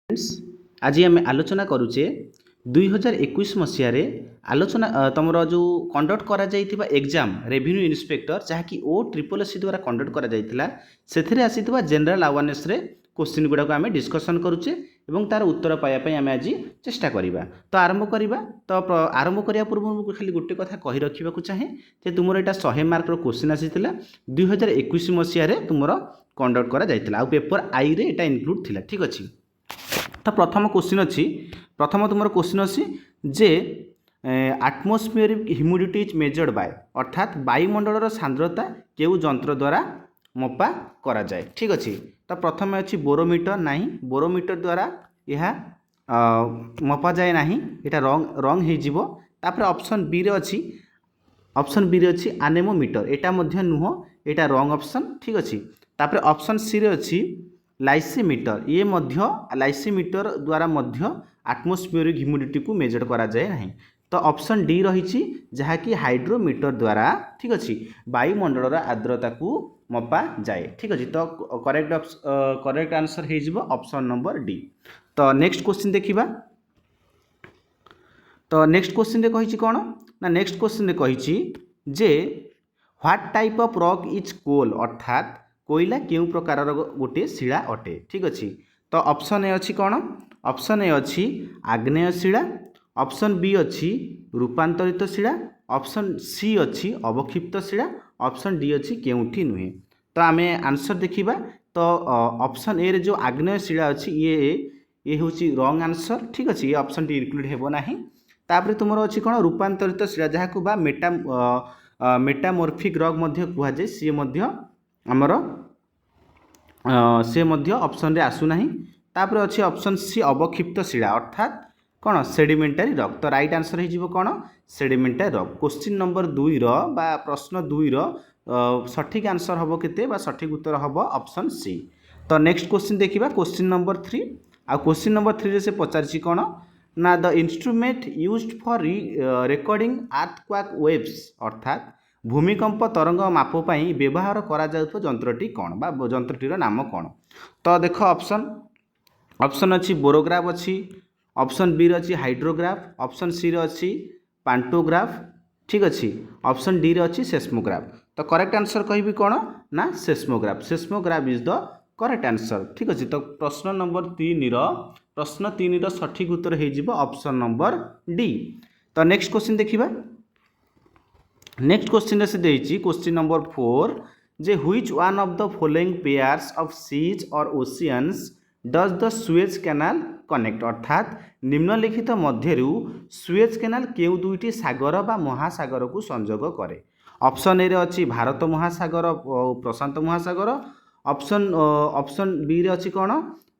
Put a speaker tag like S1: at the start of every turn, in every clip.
S1: Friends आज आम आलोचना करुचे 2021 मसीह आलोचना तुम जो कंडक्ट करा जाइथिबा एग्जाम रेवेन्यू इन्स्पेक्टर जहाँकि OSSC द्वारा कंडक्ट करा जाइथिला सेथिरे आसीथिबा जनरल अवेयरनेस रे क्वेश्चन गुड़ाक आम डिस्कसन करुचे एवं तार उत्तर पाइबा आम आज चेष्टा करिबा। तो आरंभ करिबा। तो आरंभ करिया पूर्व मुझे खाली गोटे कथा कहि रखिबाकू चाहे जे तुमर एटा 100 मार्क रो क्वेश्चन आसीथिला 2021 मसीह तुमर कंडक्ट करा जाइथिला आ पेपर आई रे एटा इनक्लूड थिला। ठीक अछि। तो प्रथम क्वेश्चन अच्छी प्रथम तुम क्वेश्चन अच्छी जे आटमोस्फियरिक ह्यूमिडिटी इज मेजर्ड बाय अर्थात वायुमंडल सांद्रता केउ जंत्र द्वारा मपा करा जाए। ठीक अच्छे। तो प्रथम अच्छी बोरोमीटर नहीं बोरोमीटर द्वारा यह मपा जाए नहीं यहाँ रंग हो ऑप्शन बी रे अच्छी ऑप्शन बी रे अच्छी आनेमोमीटर एटा मध्य नुह एटा रंग ऑप्शन। ठीक अच्छे। तापर ऑप्शन सी रे अच्छी लाइसीमीटर ये मध्य लाइसीमीटर द्वारा मध्य आटमोस्फियरिक ह्यूमिडिटी को मेजर करा जाए नहीं। तो ऑप्शन डी रही जहाँकि हाइड्रोमीटर द्वारा ठीक अच्छे वायुमंडल आर्द्रता को मपा जाए। ठीक अच्छे। तो करेक्ट आंसर हो ऑप्शन नंबर डी। तो नेक्स्ट क्वेश्चन देखिबा। तो नेक्स्ट क्वेश्चन रे कहिछि कोन ना नेक्स्ट क्वेश्चन रे कहिछि जे what type of rock is coal अर्थात कोयला केउ प्रकार गोटे शिला अटे। ठीक अच्छे। तो ऑप्शन ए अच्छी कौन ऑप्शन ए अच्छी आग्नेय शिला ऑप्शन बी अच्छी रूपांतरित शिला ऑप्शन सी अच्छी अवक्षिप्त शिला ऑप्शन डी अच्छी केउठी नुहे। तो आम आंसर देखिबा। तो ऑप्शन ए रे जो आग्नेय शिला अच्छी ये हूँ रंग आंसर। ठीक अच्छे। ये ऑप्शन डी इनक्लूड हेबो नाही। तापर तुमर अच्छी कौन रूपांतरित शिला जहाँ को मेटामॉर्फिक रॉक मध्य कुहा जाए सी मध्य आमर से मध्य ऑप्शन रे आसु नाही। तापर अच्छी ऑप्शन सी अवक्षिप्त शिला अर्थात कौन सेडिमेंटारी रॉक। तो राइट आंसर हो कौन सेडिमेंटारी रॉक। क्वेश्चन नंबर 2 रो बा प्रश्न 2 रो सठिक आंसर हम केते बा सठिक उत्तर हम ऑप्शन सी। तो नेक्स्ट क्वेश्चन देखिबा क्वेश्चन नंबर 3 आ क्वेश्चन नंबर 3 रे से पचारछि कौन ना the instrument used for recording earthquake waves अर्थात भूमिकंप तरंग माप पाई व्यवहार करा जाउथो जंत्रटी कौन बा जंत्रटीर नाम कौन। तो देख ऑप्शन अच्छी बोरोग्राफ अच्छी ऑप्शन बी अच्छी हाइड्रोग्राफ ऑप्शन सी अच्छी पांटोग्राफ। ठीक अच्छे। ऑप्शन डी अच्छी सेस्मोग्राफ। तो करेक्ट आंसर कहि कौन ना seismograph. Seismograph is the correct answer. ठीक अच्छे। तो प्रश्न नंबर 3 रो सठिक उत्तर हो ऑप्शन नंबर डी। तो नेक्स्ट क्वेश्चन देखिबा। नेक्स्ट क्वेश्चन से देइछि क्वेश्चन नंबर 4 जे which one of the following pairs of seas or oceans does the Suez Canal connect अर्थात निम्नलिखित मध्यरु सुएज कैनाल केउ दुईटी सागर बा महासागर को संजोग करे। ऑप्शन ए रे अच्छी भारत महासागर और प्रशांत महासागर ऑप्शन बी रे अच्छी कौन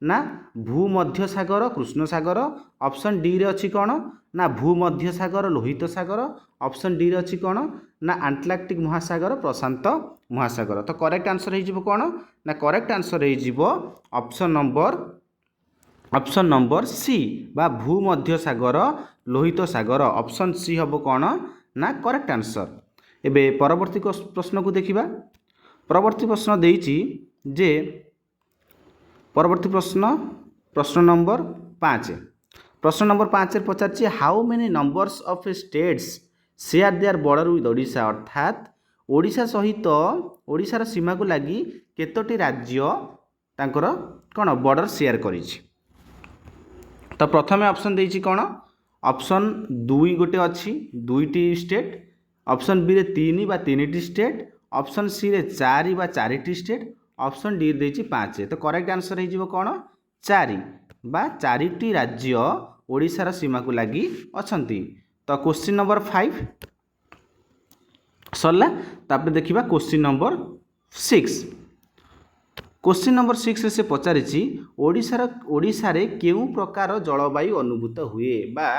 S1: ना भूमध्य सागर कृष्ण सागर ऑप्शन डी रे अच्छी कौन ना भूमध्य सागर लोहित सागर ऑप्शन डी रे अच्छी कौन ना आंटार्कटिक महासागर प्रशांत महासागर। तो करेक्ट आंसर हो कौन ना करेक्ट आंसर हो ऑप्शन नंबर सी बा भूमध्य सागर लोहित सागर ऑप्शन सी हम कौन ना करेक्ट आंसर। एबे परवर्ती प्रश्न को देखिबा। परवर्ती प्रश्न देइछि जे परवर्ती प्रश्न नंबर 5 प्रश्न number 5 Pachar how many numbers of states share their border with Odisha अर्थात ओडिशा सहित ओडिशार सीमा को लगी केतोटी राज्य तांकर कौन बॉर्डर शेयर करिछि। तो प्रथम ऑप्शन देइछि कौन ऑप्शन 2 गोटे अच्छी 2टी स्टेट ऑप्शन बी रे 3 बा 3टी स्टेट ऑप्शन सी रे 4 बा 4टी स्टेट ऑप्शन डी देइछि 5। तो करेक्ट आंसर हो कौन 4 बा 4टी राज्य ओडिशार सीमा को लगी अछंती। तो क्वेश्चन नंबर 5 सरला। तापर देखिबा क्वेश्चन नंबर 6। क्वेश्चन नंबर 6 रे से पचारिछि ओडिशार केउ प्रकार जलवायु अनुभूत हुए बा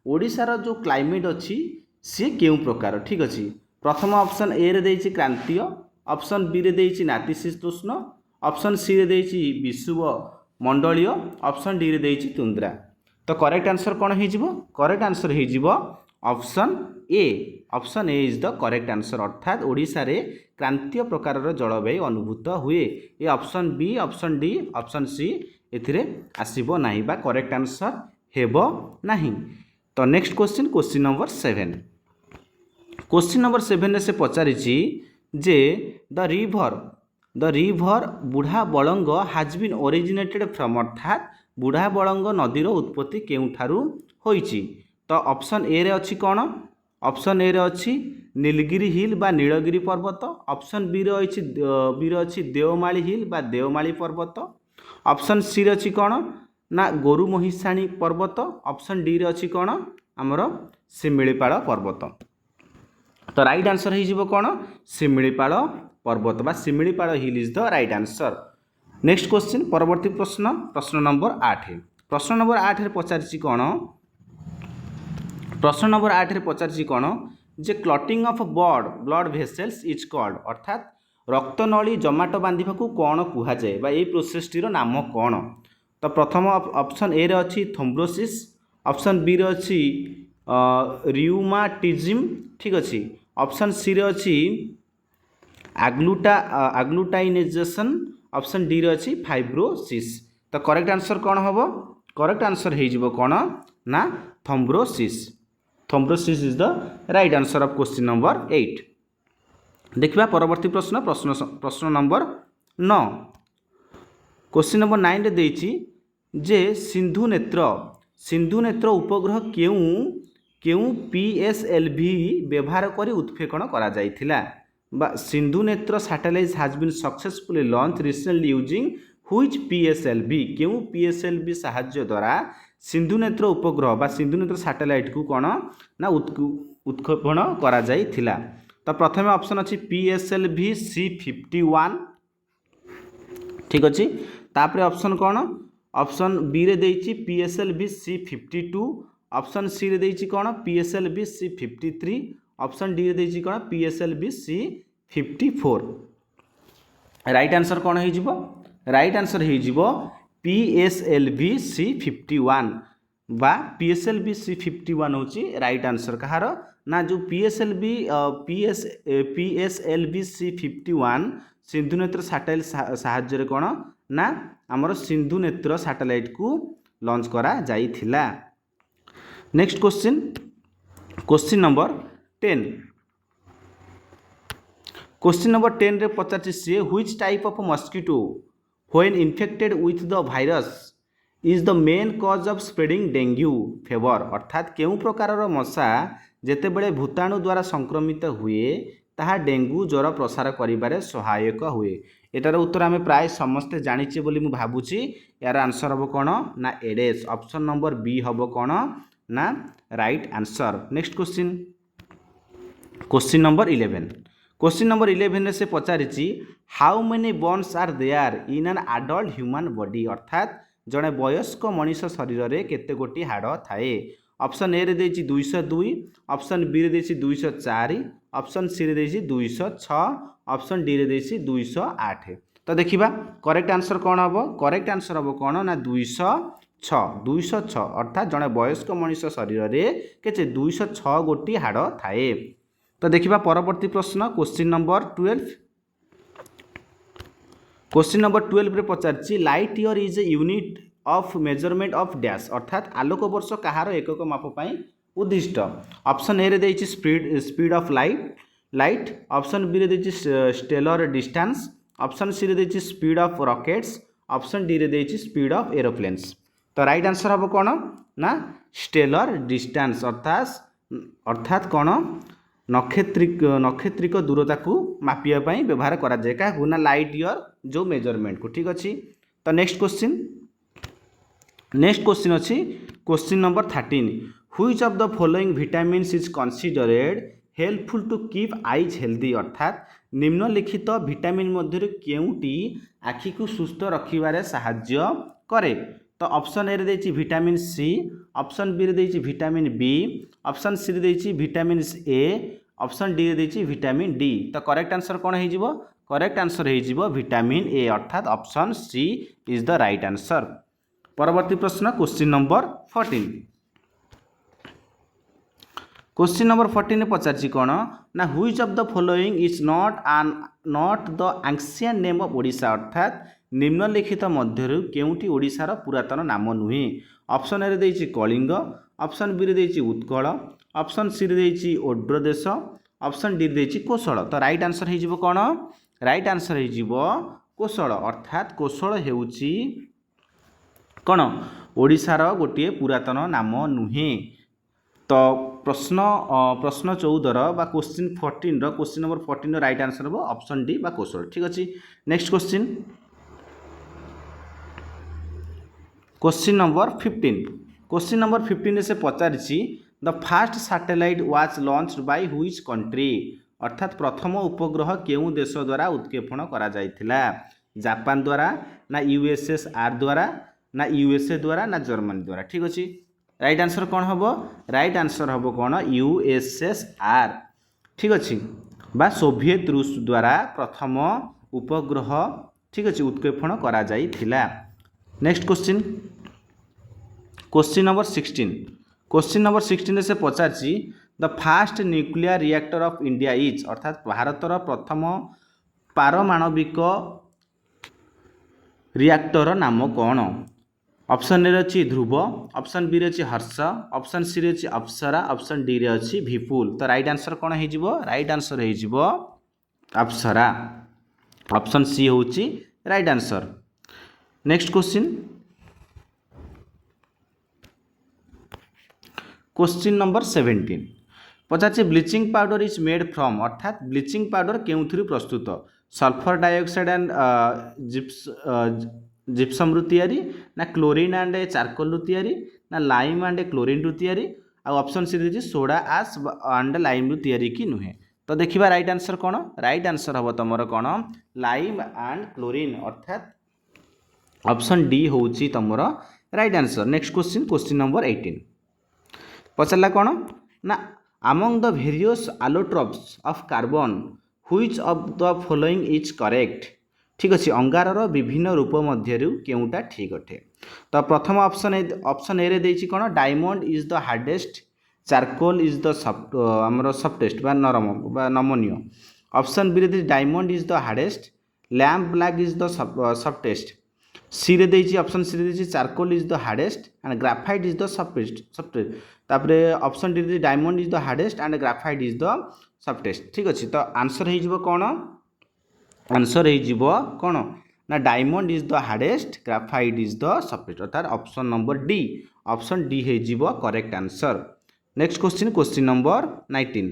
S1: ओडिशार जो क्लाइमेट अच्छी सी केउ प्रकार। ठीक अच्छे। प्रथम ऑप्शन ए रे देइछि क्रांतीय ऑप्शन बी रे देइछि नातिशीतोष्ण ऑप्शन सी रे देइछि विषुव मंडलीय ऑप्शन डी रे देइछि तुंद्रा। तो करेक्ट आंसर कौन हो करेक्ट आंसर हो option A is the correct answer अर्थात ओडिशा रे क्रांतीय प्रकार जलवायु अनुभूत हुए। ये option B option D option C एथिरे आसीबो नाही बा करेक्ट आंसर हेबो नाही। तो next question number 7। Question number 7 रे से पचारि जे द रिभर बुढ़ा बड़ंग हाज बीन ओरिजिनेटेड फ्रॉम अर्थात बुढ़ा बड़ंग नदीर उत्पत्ति केउठारु होईची। तो ऑप्शन ए रे अछि कोन? ऑप्शन ए रे अछि नीलगिरी हिल बा नीलगिरी पर्वत। ऑप्शन बी रे अछि देवमाली हिल बा देवमाली पर्वत। ऑप्शन सी रे अछि कोन ना गोरु महिषाणी पर्वत। ऑप्शन डी रे अछि कोन हमर शिमिलीपाल पर्वत। तो राइट आंसर हो कौन शिमिलीपाल पर्वत बा Similipal hill is the right answer. Next question परवर्ती प्रश्न नंबर 8। प्रश्न नंबर 8 रे पचारि कौन? प्रश्न नंबर 8 रे पचारि कौन जे clotting of blood vessels is called अर्थात रक्तनली जमाट बांधा को कौन कह जाए बा ये प्रोसेस टीर नाम कौन? तो प्रथम ऑप्शन ए रे अछि थ्रोम्बोसिस। ऑप्शन बी रे अछि रिउमाटिज्म ठीक अच्छी। ऑप्शन सी रे अछि आग्लूटाइनेजेशन। ऑप्शन डी रे अछि फाइब्रोसिस। तो करेक्ट आंसर कौन हम? करेक्ट आंसर हो कौन ना thrombosis. Thrombosis is the right answer of question number 8। देखिबा परवर्ती प्रश्न नंबर 9। क्वेश्चन नंबर 9 रे देछि जे सिंधु नेत्र उपग्रह केउ PSLV व्यवहार करी उत्क्षेपण करा जाइथिला बा Sindhu Netra satellite has been successfully launch recently using which PSLV केउ PSLV सहायता द्वारा सिंधु नेत्र उपग्रह बा सिंधु नेत्र सैटेलाइट को कौन ना उत्क्षेपण करा जाइथिला। तो प्रथम ऑप्शन अच्छी PSLV C51 ठीक अच्छे। तापर ऑप्शन कौन? ऑप्शन बी रे देछि PSLV C52। ऑप्शन सी रे देछि कौन PSLV C53। ऑप्शन डी रे देछि कौन PSLV C54। राइट आंसर कौन हो? राइट आंसर हो PSLV C51 बा PSLV C51 होची राइट आंसर। कहार ना जो PSLV C51 Sindhu Netra satellite साहाय्य कौन ना आमर सिंधु नेत्र सैटेलाइट को लॉन्च करा जाइथिला। Next question number 10। Question number 10 रे पचारि सी which type of mosquito when infected with the virus is the main cause of spreading dengue fever अर्थात केउ प्रकार मशा जेतेबेले भूताणु द्वारा संक्रमित हुए ताहा डेंगू ज्वर प्रसार करिबारे सहायक हुए। एटार उत्तर आम प्राय समस्ते जानिचे बोली मु भाबुची। यार आंसर हम कौन ना एडेस। ऑप्शन नंबर बी हम कौन ना right answer. Next question number 11। Question number 11 रे से पचारिछि how many bones are there in an adult human body अर्थात जड़े वयस्क मनीष शरीर में केते गोटी हाड़ थाए। ऑप्शन ए रे देछि 202। ऑप्शन बी रे देछि 204। ऑप्शन सी रे देछि 206। ऑप्शन डी रे देछि 208। तो देखिबा करेक्ट आंसर कौन हम? करेक्ट आंसर हम कौन ना 206 अर्थात जड़े वयस्क मनीष शरीर में केते 206 गोटी हाड़ थाए। तो देखिबा परवर्ती प्रश्न क्वेश्चन नंबर 12। क्वेश्चन नंबर 12 रे पचारछि light year is a unit of measurement of dash अर्थात आलोक वर्ष कहार एकक माप पई उद्दिष्ट। ऑप्शन ए रे देछि speed of light. Option B रे देछि स्टेलर डिस्टेंस। ऑप्शन सी रे देछि speed of rockets. Option D रे देछि स्पीड ऑफ एरोप्लेन्स। तो राइट आंसर हम कौन ना स्टेलर डिस्टेंस अर्थात कौन नक्षत्रिक दूरता को मापिया व्यवहार करा जाए क्या ना लाइट ईयर जो मेजरमेंट को ठीक अच्छी। तो नेक्स्ट क्वेश्चन अच्छी question number 13 which of the following vitamins is considered helpful to keep eyes healthy अर्थात निम्नलिखित विटामिन मध्य केउटी आखि को सुस्थ रखिबारे साहाय्य करे। तो ऑप्शन ए रे देछि विटामिन सी। ऑप्शन बी रे देछि विटामिन बी। ऑप्शन सी रे देछि विटामिन ए। ऑप्शन डी रे देछि विटामिन डी। तो करेक्ट आंसर कौन हो? करेक्ट आंसर हो विटामिन ए अर्थात option C is the right answer. परवर्ती प्रश्न क्वेश्चन नंबर 14। क्वेश्चन नंबर 14 पचारछि कौन ना which of the following is not the ancient name of Odisha अर्थात निम्नलिखित मध्यरु केउंटी ओडिशार पुरातन नाम नुहे। ऑप्शन ए रे देइछि कलिंग, ऑप्शन बी रे देइछि उत्कल, ऑप्शन सी रे देइछि ओड्रदेश, ऑप्शन डी रे देइछि कोशल। तो राइट आंसर हे जिवो कोन? राइट आंसर हे जिवो कोशल। अर्थात कोशल हेउछि कोन ओडिशार गोटे पुरातन नाम नुहे। तो प्रश्न 14 बा question 14 question number 14 right answer हो ऑप्शन डी बा कोशल। ठीक अच्छे। Next question question number 15। Question number 15 से पचारिछि the first satellite was launched by which country. अर्थात प्रथम उपग्रह केउं देश द्वारा उत्क्षेपण करा जायथिला? जापान द्वारा ना यूएसएसआर द्वारा ना यूएसए द्वारा ना जर्मनी द्वारा। ठीक अच्छे। राइट आंसर कौन हम? राइट आंसर हम कौन? यूएसएसआर। ठीक अच्छे। बा सोवियत रूस द्वारा प्रथम उपग्रह ठीक अच्छे उत्क्षेपण करा जायथिला। Next question question number 16। Question number 16 से पचारछि the first nuclear reactor of India is. अर्थात भारतर प्रथम पारमाणविक रिएक्टर नाम कौन? ऑप्शन ए अच्छी ध्रुव, ऑप्शन बी अच्छी हर्ष, ऑप्शन सी अच्छी अप्सरा, ऑप्शन डी अच्छी विपुल। तो राइट आंसर कौन हो? राइट आंसर हो अप्सरा। ऑप्शन सी हूँ right answer. Next question question number 17 Pachar bleaching powder is made from. अर्थात ब्लीचिंग पाउडर केउथुरु प्रस्तुत? सल्फर डाइऑक्साइड एंड जिप्सम रु तैयारी ना क्लोरीन एंड चारकोल रु तैयारी ना लाइम एंड क्लोरीन रु तैयारी आ ऑप्शन सी दे सोडा आश एंड लाइम रु तैयारी कि नुहे। तो देखिबा राइट आंसर कौन? राइट आंसर हम तुमर कौन? Lime and chlorine. अर्थात ऑप्शन डी होउची तुमर right answer. Next question question number 18 पचारला कौन ना among the various allotropes of carbon which of the following is correct. ठीक अच्छे। अंगारर विभिन्न रूप मध्यरु केउटा ठीक अटे? तो प्रथम ऑप्शन ए रे देइछि कोन? Diamond is the hardest, charcoal is the हमर सॉफ्टेस्ट बा नरम बा नमनीय। ऑप्शन बी रे देइछि diamond is the hardest, lamp black is the softest. C रे देइछि ऑप्शन सी रे देइछि charcoal is the hardest and graphite is the softest. तापरे option D diamond is the hardest and graphite is the softest. ठीक अच्छे। तो answer हो जिवो कोन? आंसर हो कौन ना diamond is the hardest, graphite is the softest. अर्थात option number D, option D हो correct answer. Next question question number 19।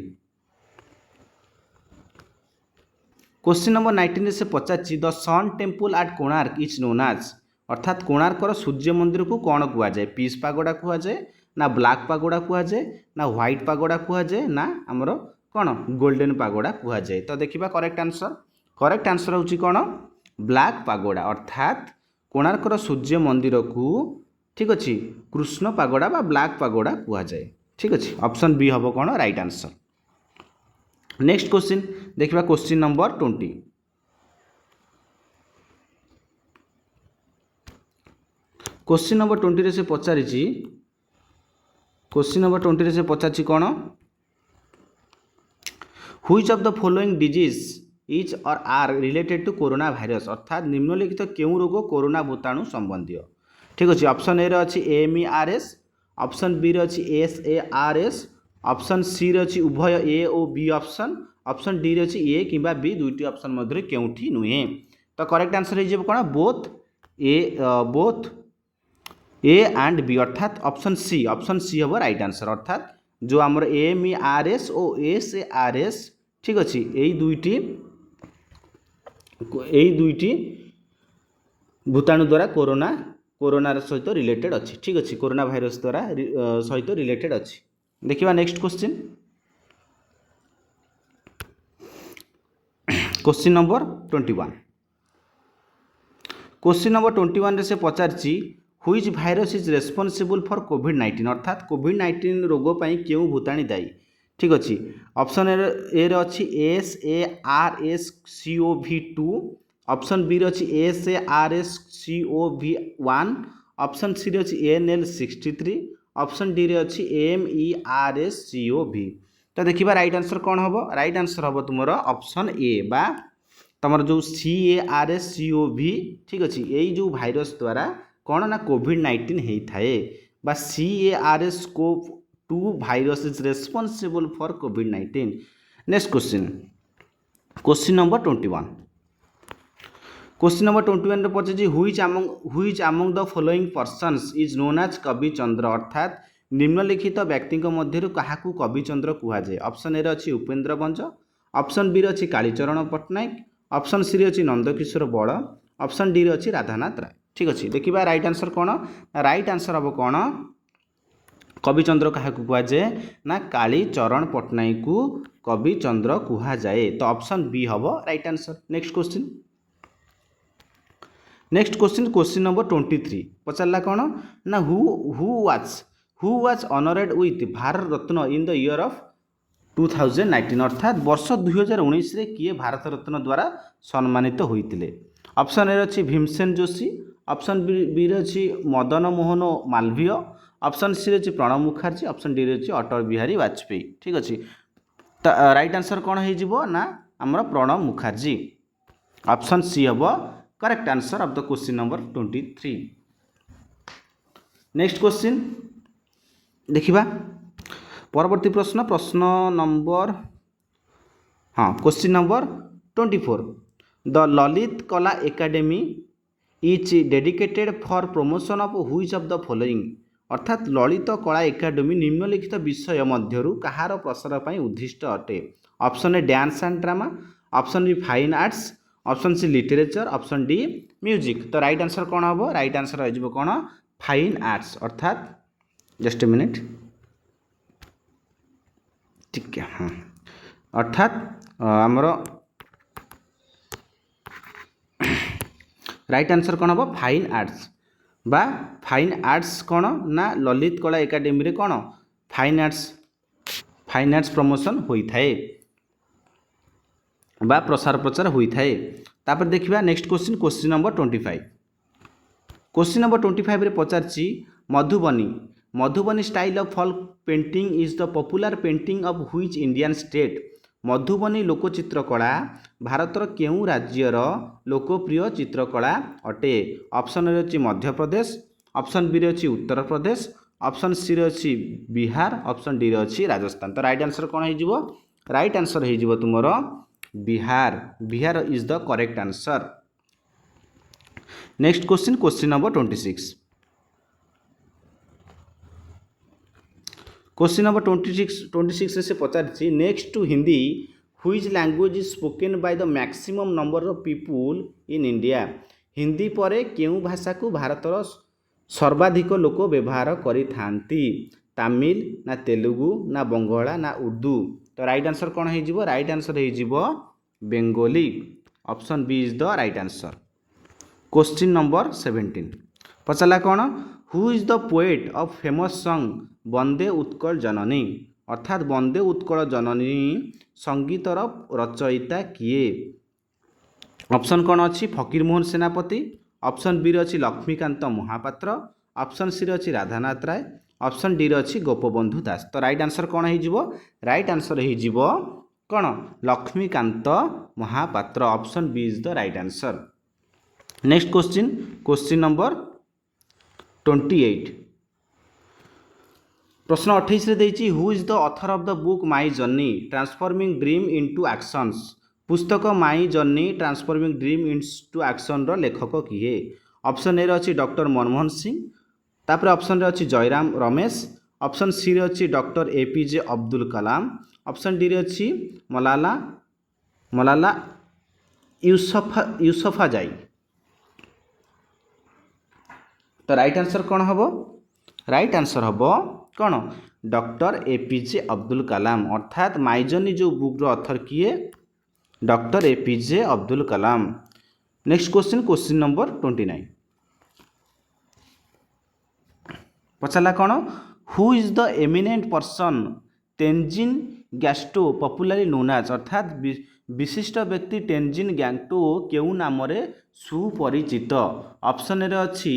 S1: Question number 19 से पचारछि the sun temple at Konark is known as. अर्थात कोणार्कर सूर्य मंदिर को कौन कह जाए? पीस पागोड़ा कह जाए ना ब्लैक पागोड़ा कह जाए ना व्हाइट पागोड़ा कह जाए ना आमर कौन गोल्डन पागोड़ा कह जाए। तो देखिबा करेक्ट आंसर। करेक्ट आंसर होची कौन? ब्लैक पागोड़ा। अर्थात कोणार्कर सूर्य मंदिर को ठीक अच्छे कृष्ण पागोड़ा बा ब्लैक पागोड़ा कह जाए। ठीक अच्छे। ऑप्शन बी हम कौन? Right answer. नेक्स्ट क्वेश्चन देखिबा क्वेश्चन नंबर 20। क्वेश्चन नंबर 20 से पचारिछि क्वेश्चन नंबर 20 से पचारिछि कौन? Which of the following disease is or are related to corona virus. अर्थात निम्नलिखित केउं रोग कोरोना भूताणु संबंधी? ठीक अच्छे। ऑप्शन ए रे अच्छी AMERS, ऑप्शन बी रे अच्छी SARS, ऑप्शन सी रे अच्छी उभय ए और बी ऑप्शन, ऑप्शन डी रे अच्छी ए किंबा बी दुईटी ऑप्शन मध्य केउंठी नुहे। तो करेक्ट आंसर हो कौन? Both A and B. अर्थात ऑप्शन सी हम राइट आंसर। अर्थात जो आमर AMERS और SARS ठीक अच्छे यही दुईटी भूताणु द्वारा कोरोना सहित रिलेटेड अच्छी। ठीक अच्छे। कोरोना भाइरस द्वारा सहित रिलेटेड अच्छी। देखिए next question question number 21। Question number 21 से पचारछि which virus is responsible for कोविड-19। अर्थात कोविड-19 रोग पर क्यों भूताणी दायी? ठीक अच्छे। ऑप्शन ए रे अच्छी SARS-CoV-2, ऑप्शन बी रे अच्छी SARS-CoV-1, ऑप्शन सी रे अच्छी ANL63, ऑप्शन डी रे अच्छी AMERS-CoV। तो देखिबा राइट आंसर कौन हम? राइट आंसर हम तुमर ऑप्शन ए बा तुम जो CARSCOV ठीक अच्छे यही जो भाइरस द्वारा कौन ना COVID-19 होता है बा CARSCOV-2 virus is responsible for COVID-19। Next question number 21। Question number 21 रे पचे which among the following persons is known as Kabi Chandra अर्थात निम्नलिखित व्यक्ति मध्य क्या कवि चंद्र कहुए। ऑप्शन ए अच्छी उपेन्द्र भंज, ऑप्शन बी अच्छी कालीचरण पट्टनायक, ऑप्शन सी अच्छी नंदकिशोर बड़, ऑप्शन डी अच्छी राधानाथ राय। ठीक अच्छे देखा राइट आंसर कौन, राइट आंसर हम कौन कवि चंद्र क्या कहुए ना कालीचरण पट्टनायक को कवि चंद्र कहुए। तो ऑप्शन बी हम right answer. Next question number 23 पचारा कौन ना who was honoured with Bharat Ratna in the year of 2019 अर्थात वर्ष 2019 रे किए भारत रत्न द्वारा सम्मानित होते। ऑप्शन ए अच्छी भीमसेन जोशी, ऑप्शन बी अच्छी मदन मोहन मालवीय, ऑप्शन सी अच्छी प्रणब मुखर्जी, ऑप्शन डी अच्छी अटल बिहारी वाजपेयी। ठीक अच्छे तो राइट आंसर कौन हो ना आमर प्रणब मुखर्जी। ऑप्शन सी हम correct answer of the question number 23। Next question देखिबा परवर्ती प्रश्न नंबर question number 24। The Lalit Kala Academy is dedicated for promotion of which of the following अर्थात ललित कला एकेडमी निम्नलिखित विषय मध्यरु कहार प्रसार पर उद्दिष्ट अटे। Option A dance and drama, option B fine arts, option C literature, option D music. तो राइट आंसर कौन हम, राइट आंसर हो कौन फाइन आर्ट्स अर्थात जस्ट ए मिनिट ठीक है हाँ अर्थात आमर राइट आंसर कौन हम फाइन आर्ट्स बा फाइन आर्ट्स कौन ना ललित कला एकेडमी रे कौन फाइन आर्ट्स प्रमोशन होता है बा प्रसार प्रचार होता है। तापर देखिबा next question number 25। Question number 25 रे पचारछि Madhubani style of folk painting is the popular painting of which Indian state. Madhubani लोकचित्रकला भारतर केउं राज्यर लोकप्रिय चित्रकला अटे। ऑप्शन ए अछि मध्य प्रदेश, ऑप्शन बी रे अछि उत्तर प्रदेश, ऑप्शन सी रे अछि बिहार, ऑप्शन डी रे अछि राजस्थान। तो राइट आंसर कौन हो, राइट आंसर हो तुमर Bihar is the correct answer. Next question number 26। Question number 26 से पचार next to Hindi which language is spoken by the maximum number of people in India. Hindi पर केउं भाषा को भारतर सर्वाधिक लोक व्यवहार करिथांती। तमिल ना तेलुगु ना बंगाला ना उर्दू। तो राइट आंसर कौन हो, राइट आंसर हो Bengali. Option B is the right answer. Question number 17 पचारा कौन who is the poet of famous song Vande Utkal Janani अर्थात वंदे उत्कल जननी संगीतर रचयिता किए। ऑप्शन कौन अच्छी फकीर मोहन सेनापति, ऑप्शन बी अच्छी लक्ष्मीकांत महापात्र, ऑप्शन सी अच्छी राधानाथ राय, ऑप्शन डी अच्छी गोपबंधु दास। तो राइट आंसर कौन हो, राइट आंसर हो कौन Laxmikant Mohapatra. Option B is the right answer. Next question number 28 प्रश्न 28 रे देछि who is the author of the book my journey transforming dream into actions. पुस्तक my journey transforming dream into action रो लेखक किए। ऑप्शन ए अच्छी डॉक्टर मनमोहन सिंह, तापर option रे अच्छी जयराम रमेश, ऑप्शन सी रे अच्छी डॉक्टर APJ अब्दुल कलाम, ऑप्शन डी रे अच्छी मलाला यूसुफजाई। तो राइट आंसर कौन हम, राइट आंसर हम कौन डॉक्टर APJ अब्दुल कलाम अर्थात माई जर्नी जो बुक रो ऑथर किए doctor APJ Abdul Kalam. Next question number 29 पचारा कौन who is the eminent person Tenzin गैस्टो पॉपुलरली नोन एज अर्थात विशिष्ट व्यक्ति तेंजिन गैंगटो केउ नाम सुपरिचित। ऑप्शन ए अच्छी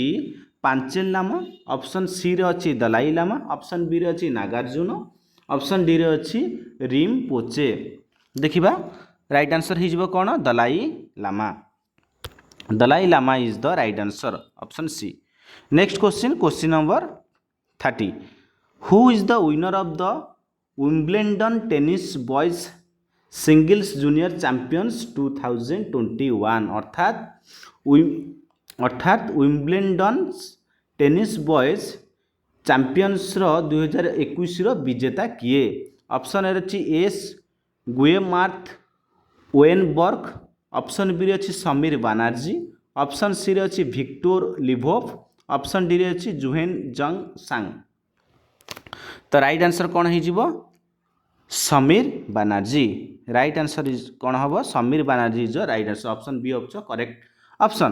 S1: पांचेल लामा, ऑप्शन सी रे अच्छी दलाई लामा, ऑप्शन बी रे अच्छी नागार्जुन, ऑप्शन डी रे अच्छी रिम पोचे। देखिबा राइट आंसर हो कौन Dalai Lama. Dalai Lama is the right answer, option C. Next question number 30। Who is the winner of the Wimbledon tennis boys singles junior champions 2021 अर्थात Wimbledon tennis boys champions 2021 विजेता किए? Option A अच्छी S गुएमार्थ Weinberg, option B अच्छी Sameer Banerjee, option C अच्छी Victor लिभोव, option D अच्छी जुहेन जंग सांग। तो राइट आंसर कौन हो? Samir Banerjee. Right answer is कौन हम? Samir Banerjee is the right answer, option B of the correct option.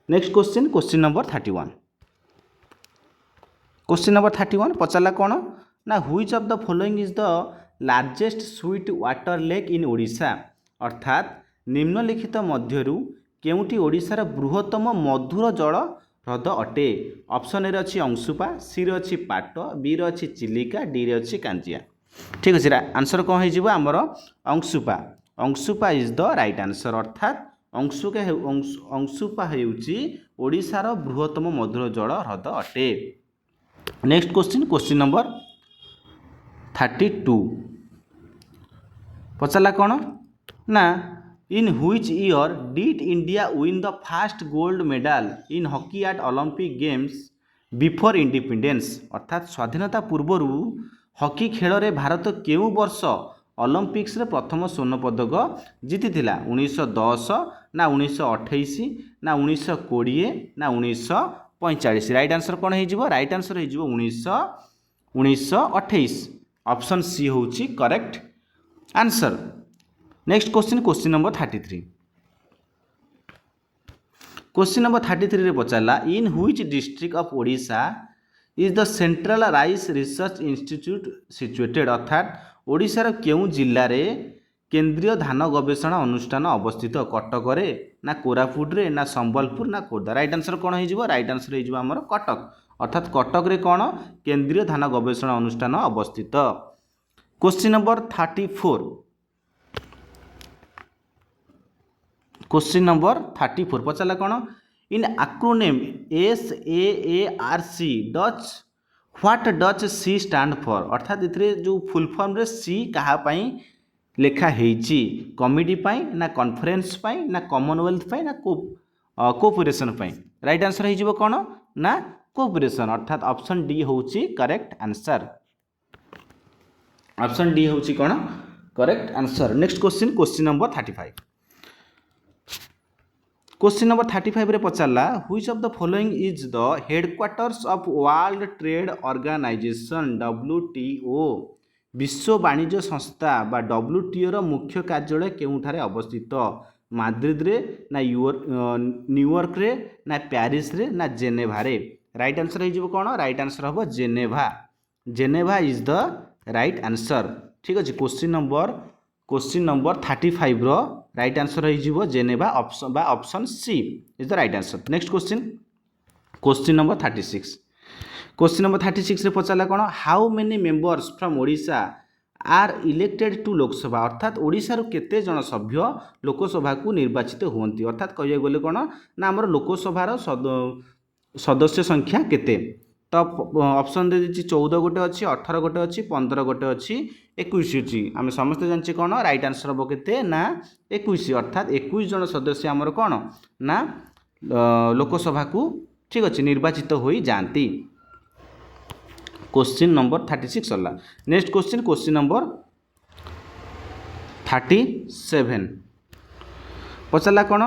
S1: Next question number 31। Question number 31 पचारा कौन ना which of the following is the largest sweet water lake in Odisha, अर्थात निम्नलिखित मध्यरु केउटी ओडिशार बृहत्तम मधुर जल ह्रद अटे? ऑप्शन ए अच्छी अंशुपा, सी अच्छी पाट, बी अच्छी चिलिका, डी अच्छी कांजिया। ठीक अच्छे आंसर कौन हो? आमर Anshupa. Anshupa is the right answer, अर्थात अंशुपा होउची ओडिशार बृहत्तम मधुर जल ह्रद अटे। नेक्स्ट क्वेश्चन नंबर 32 पचारा कौन ना in which year did India win the first gold medal in hockey at Olympic games before independence, अर्थात स्वाधीनता पूर्वर हॉकी खेल रे भारत केउ वर्ष ओलंपिक्स रे प्रथम स्वर्ण पदक जीति? 1910 ना 1928 ना 1920 ना 1945। राइट आंसर कौन हो? राइट आंसर हो 1928, ऑप्शन सी होची correct answer. Next question number 33। Question number 33 रे पचारा in which district of Odisha is the central rice research institute situated, अर्थात ओडिशार केउं जिल्ला रे केंद्रीय धान गवेषणा अनुष्ठान अवस्थित? कटक रे ना कोरापुट रे ना संबलपुर ना खोर्धा? राइट आंसर कौन हो? राइट आंसर हो आमर कटक, अर्थात कटक रे कौन केंद्रीय धान गवेषणा अनुष्ठान अवस्थित। Question number 34। क्वेश्चन नंबर 34 पचारा कौन in acronym SAARC does what does C stand for, अर्थात इतरे जो फुल फॉर्म रे सी कहा पाई लेखा हेची? कमिटी पाई ना कॉन्फ्रेंस पाई ना कॉमनवेल्थ पाई ना कोऑपरेशन पाई? राइट आंसर हो कौन ना कोऑपरेशन, अर्थात ऑप्शन डी होची करेक्ट आंसर, ऑप्शन डी होची कौन correct answer. Next question number 35। Question number 35 रे पचारा which of the following is the headquarters of world trade organization WTO, विश्व वाणिज्य संस्था बा WTO रो मुख्य कार्यालय केउठारे अवस्थित? माद्रिद रे ना न्यूयॉर्क रे ना पेरिस रे ना जेनेभा रे? राइट आंसर हो कौन? राइट आंसर हम Geneva. Geneva is the right answer. ठीक अच्छे क्वेश्चन नंबर 35 रो राइट आंसर हो Geneva, option C is the right answer. Next question number 36। Question number 36 रे पचारा कौन how many members from Odisha are elected to Lok Sabha, अर्थात ओडिशा रो केते जन सभ्य लोकसभा को निर्वाचित होती? अर्थात कह गले कौन ना आमर लोकसभार सदस्य संख्या केते? तो ऑप्शन दे दी 14 गोटे अच्छी, 18 गोटे अच्छी, 15 गोटे अच्छी, 21 अच्छी। आम समस्त जानचे कौन राइट आंसर हम के ना 21, अर्थात 21 जन सदस्य आमर कौन ना लोकसभा को ठीक अच्छे निर्वाचित हो जाती। क्वेश्चन नंबर 36 सरला। नेक्स्ट क्वेश्चन नंबर 37 पचारा कौन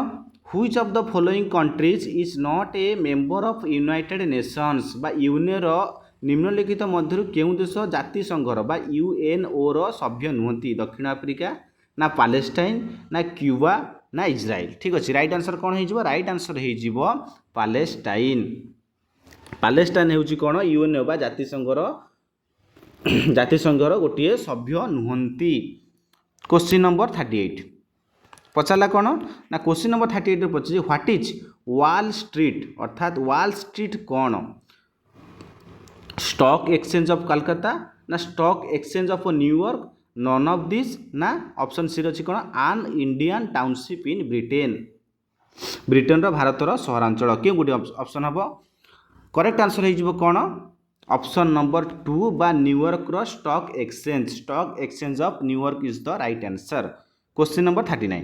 S1: which of the following countries is not a member of United Nations बा यूएनओ निम्नलिखित मध्य केउं देश जातिसंघर बा UNO रो सभ्य नुहति? दक्षिण अफ्रिका ना पैलेस्टाइन ना क्यूबा ना इजराइल? ठीक अच्छे राइट आंसर कौन हो? राइट आंसर हो पैलेस्टाइन। पैलेस्टाइन होउची कौन UNO बा जातिसंघर गोटे सभ्य नुहति। क्वेश्चन नंबर 38 पचारा कौन ना क्वेश्चन नंबर 38 रे पचारे व्हाट इज वॉल स्ट्रीट, अर्थात वॉल स्ट्रीट कौन? स्टॉक एक्सचेंज ऑफ कलकत्ता ना stock exchange of New York none of this ना ऑप्शन सी अच्छी कौन an Indian township in Britain Britain भारतर सहरांचल क्यों गोटे ऑप्शन हम करेक्ट आंसर हो कौन ऑप्शन नंबर 2 बा New York stock exchange of New York is the right answer question number 39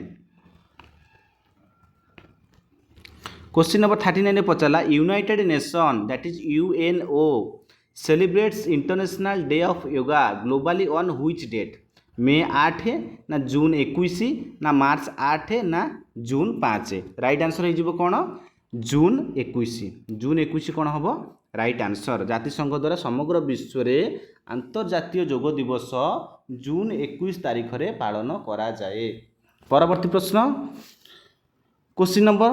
S1: question number 39 पचारा united nation that is UNO celebrates international day of yoga globally on which date May 8 ना जून 21 ना मार्च 8 ना जून 5 right answer हो कौन जून 21 कौन हम right answer जातिसंघ द्वारा समग्र विश्व में अंतर्जातीय योग दिवस जून 21 तारीख रे पालन करा जाए। परवर्ती प्रश्न क्वेश्चन नंबर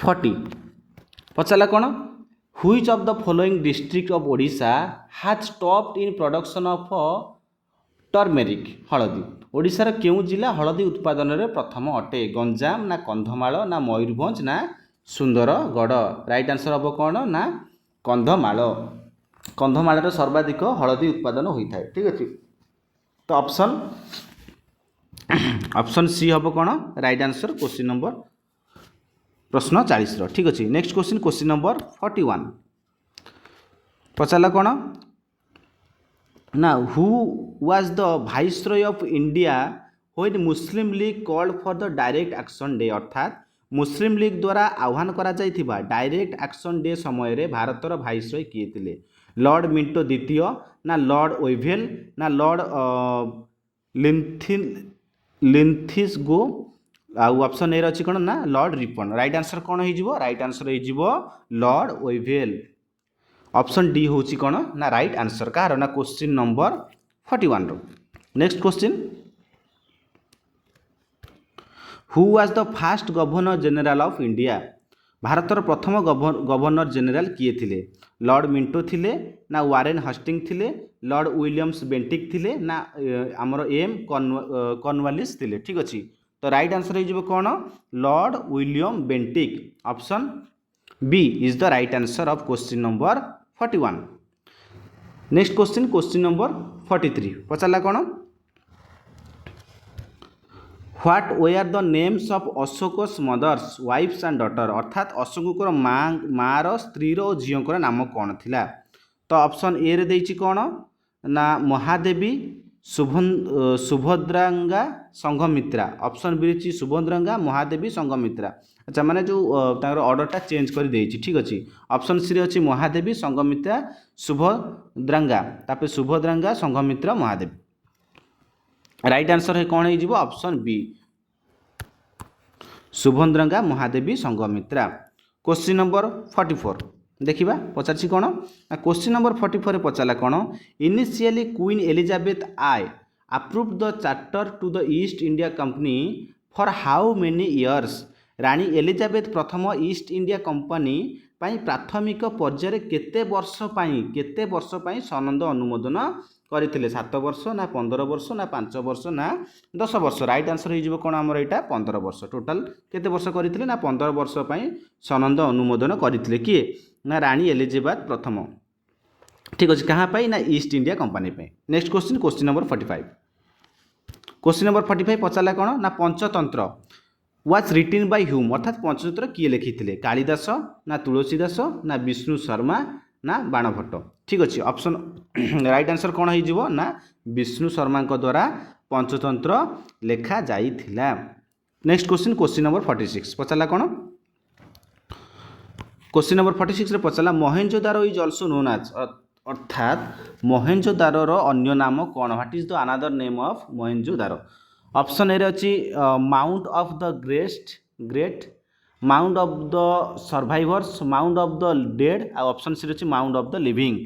S1: 40 पचारा कौन which of the following district of Odisha has stopped in production of turmeric हलदी ओडिशार केउं जिला हलदी उत्पादन रे प्रथम अटे गंजाम ना कंधमाल ना मयूरभंज ना सुंदरगढ़ राइट आंसर हम कौन ना कंधमाल सर्वाधिक हलदी उत्पादन होता है ठीक अच्छे तो ऑप्शन सी हम कौन राइट आंसर क्वेश्चन नंबर प्रश्न 40 ठीक अच्छे नेक्स्ट क्वेश्चन नंबर 41 पचारा कौन ना who was the viceroy of India when Muslim league called for the direct action day अर्थात मुस्लिम लीग द्वारा आह्वान करा जाइथिबा डायरेक्ट एक्शन डे समय रे भारतर वाइसरॉय किए थिले लॉर्ड मिंटो द्वितीय ना लॉर्ड ओइभेल ना लॉर्ड लिंथिसगो आउ ऑप्शन ए अच्छी कौन ना लॉर्ड रिपन राइट आंसर कौन हो राइट आंसर हो लॉर्ड ओइभेल ऑप्शन डी हूँ कौन ना राइट आंसर कार ना क्वेश्चन नंबर 41 रो next question who was the first governor general of India भारतर प्रथम गवर्नर जनरल किए थिले लॉर्ड मिंटो थिले ना वारेन हस्टिंग थिले लॉर्ड विलियम्स बेंटिक थिले ना आमर एम कॉर्नवालिस थिले ठीक अच्छे तो राइट आंसर हो कौन Lord William Bentinck option B is the right answer of question number 41 next question number 43 पचारा कौन what were the names of Ashoka's mother's wife's and daughter अर्थात अशोक माँ स्त्री और झीर नाम कौन थिला तो ऑप्शन ए रे देइछि कौन ना महादेवी सुभद्रांगा संघमित्रा ऑप्शन बी रही सुभद्रांगा महादेवी संघमित्रा अच्छा माने जो ऑर्डरटा चेंज कर देइछि ठीक अच्छे ऑप्शन सी रे अच्छी महादेवी संघमित्रा सुभद्रांगा तापर सुभद्रांगा संघमित्रा महादेवी राइट आंसर है कौन हो option B Subhadranga Mahadevi Sanghamitra question number 44 देखिबा पचारछि कौन क्वेश्चन नंबर 44 पचारा कौन initially queen Elizabeth I approve the charter to the East India company for how many years रानी एलिजाबेथ प्रथम ईस्ट इंडिया कंपनी प्राथमिक पर्यायर केते वर्ष पाई सनंद अनुमोदन करते 7 वर्ष ना 15 वर्ष ना 5 वर्ष ना 10 वर्ष राइट आंसर हो कौन आमर यहाँ 15 वर्ष टोटाल केते वर्ष करते ना 15 वर्ष सनंद अनुमोदन करते किए ना रानी एलिजाबेथ प्रथम ठीक अच्छे कहाँ पाई ना east India company next question number 45 question number 45 पचारा कौन ना पंचतंत्र वाज रिटिन बाय ह्यूम अर्थात पंचतंत्र किए लिखी कालिदास ना तुलसीदास ना विष्णु शर्मा ना बाणभट्ट ठीक अच्छे ऑप्शन राइट आंसर कौन हो ना विष्णु शर्मा द्वारा पंचतंत्र लेखा जाइथिला नेक्स्ट क्वेश्चन नंबर 46 पचारा कौन क्वेश्चन नंबर 46 रे पचारा Mohenjodaro is also known as अर्थात मोहेंजोदारो अन्य नाम कौन what is the another name of Mohenjodaro option A रे अच्छी mount of the great mount of the survivors mount of the dead आ ऑप्शन सी अच्छी mount of the living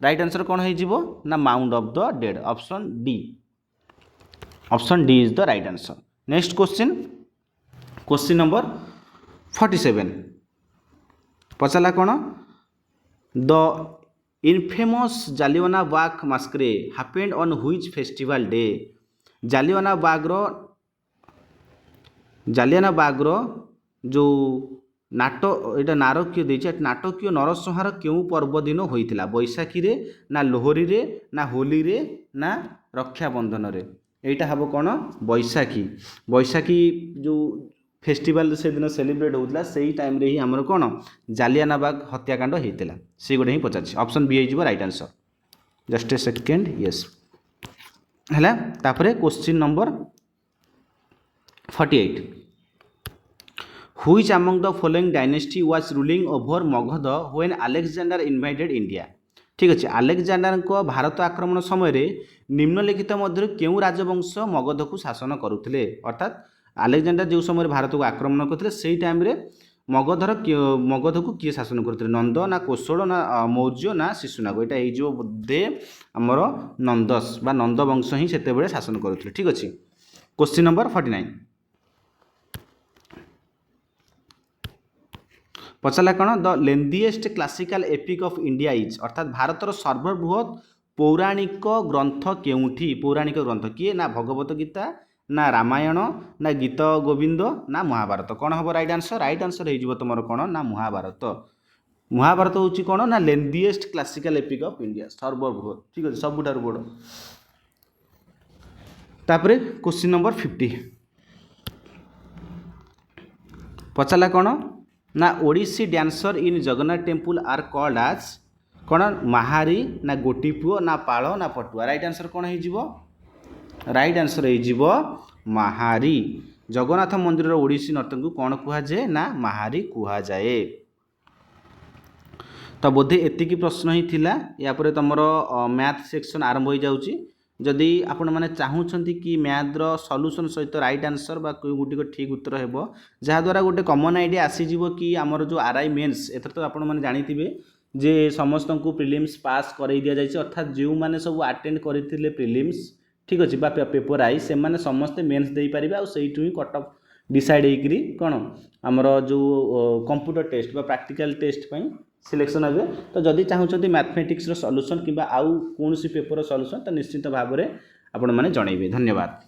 S1: right answer कौन हो ना mount of the dead option D is the right answer next question number 47 पचारा कौन the infamous Jallianwala Bagh massacre happened on which festival day Jallianwala Bagh रो जो नाटो एटा नारकीय देछि नाटकीय नरसंहार केउ पर्व दिन होइतिला बैशाखी रे ना लोहरी रे ना होली रे ना रक्षाबंधन रे एटा हबो कोन बैशाखी बैशाखी जो फेस्टिवल से दिन सेलिब्रेट होता से टाइम रे ही आमर कोन जालियानाबाग हत्याकांड होइतिला से गोटे ही पचार ऑप्शन बी हो right answer just a second yes है तापर question number 48 Which among the following dynasty was ruling over Magध when Alexander invaded India? ठीक अच्छे आलेक्जांडर को भारत आक्रमण समय निम्नलिखित मध्य केउ राजवंश मगध को शासन करुले अर्थात आलेक्जांडर जो समय भारत को आक्रमण करते से टाइम रे मगध को किए शासन करते नंद ना कोशल ना मौर्य ना शिशुनाग यहाँ हो बोधे आमर नंदस बा नंद वंश ही से शासन करुले ठीक अच्छे क्वेश्चन नंबर 49 पचारा कौन the lengthiest classical epic of India is अर्थात भारतर सर्वबृहत पौराणिक ग्रंथ केउठी पौराणिक ग्रंथ किए ना भगवत गीता ना रामायण ना गीत गोविंद ना महाभारत कौन हम राइट आंसर हो तुम कौन ना महाभारत महाभारत हूँ कौन ना लेंदीएस्ट क्लासिकल एपिक ऑफ इंडिया सर्वबृहत ठीक अच्छे सबुठार बड़ तापर क्वेश्चन नंबर 50 पचारा कौन ना Odissi dancer in Jagannath temple are called आज कौन महारी ना गोटीपुओ ना पाल ना पटुआ राइट आंसर कौन हो राइट आंसर हो महारी जगन्नाथ मंदिर ओडिसी नर्तक को कौन कहुए ना महारी कहुए तो बोधे एतिकी प्रश्न ही थिला या पर तुमर मैथ सेक्शन आरंभ हो जाउची जदि आपण मैंने चाहूँगी कि मैथ्र सल्यूशन सहित राइट आंसर बा गोटे ठीक उत्तर हो जहाद्वारा गोटे कमन आइडिया आसीज कि आमर जो आरआई मेन्स एथर तो आपण मैंने जानी जे समस्त को प्रिलिम्स पास कर दि जाए अर्थात जो मैंने सब अटेंड करते प्रिलिम्स ठीक अच्छे पेपर आई से मैंने समस्ते मेन्स दे पारे और से ही कट ऑफ डिसाइड होकरी कौन आमर जो कंप्यूटर टेस्ट बा प्रैक्टिकल टेस्ट सिलेक्शन हे तो जदि चाहूँगी मैथमेटिक्स सल्यूशन कि आउ कौन पेपर सल्यूशन तो निश्चित भाव में आपण मैंने जनइबे धन्यवाद।